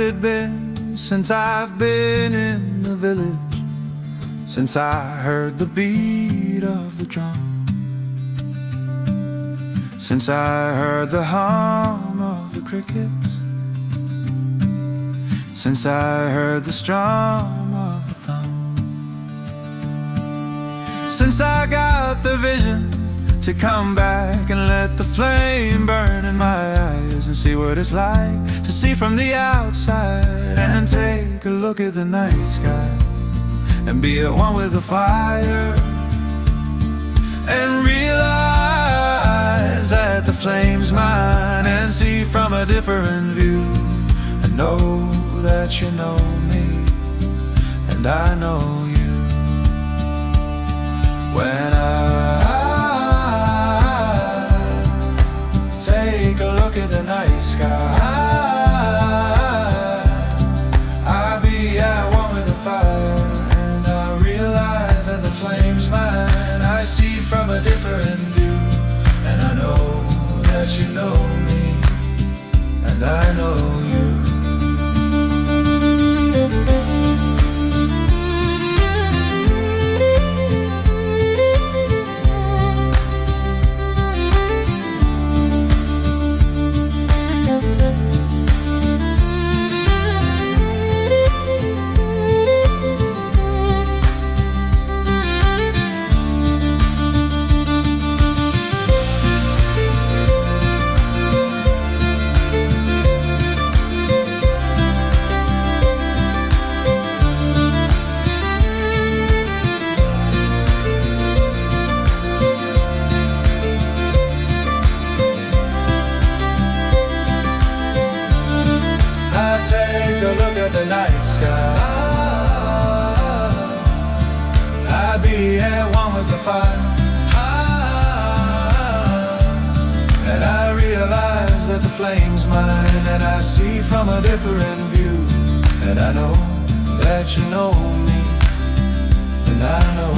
it been since I've been in the village? Since I heard the beat of the drum, since I heard the hum of the crickets, since I heard the strum of the thumb, since I got the vision to come back and let the flame burn in my eyes and see what it's like to see from the outside, and take a look at the night sky and be at one with the fire, and realize that the flame's mine, and see from a different view, and know that you know me and I know you. When I take a look at the night sky, I'll be at one with the fire, and I realize that the flame's mine. I see from a different view, and I know that you know me, and I know you. The night sky, I'd be at one with the fire, and I realize that the flame's mine, and I see from a different view, and I know that you know me, and I know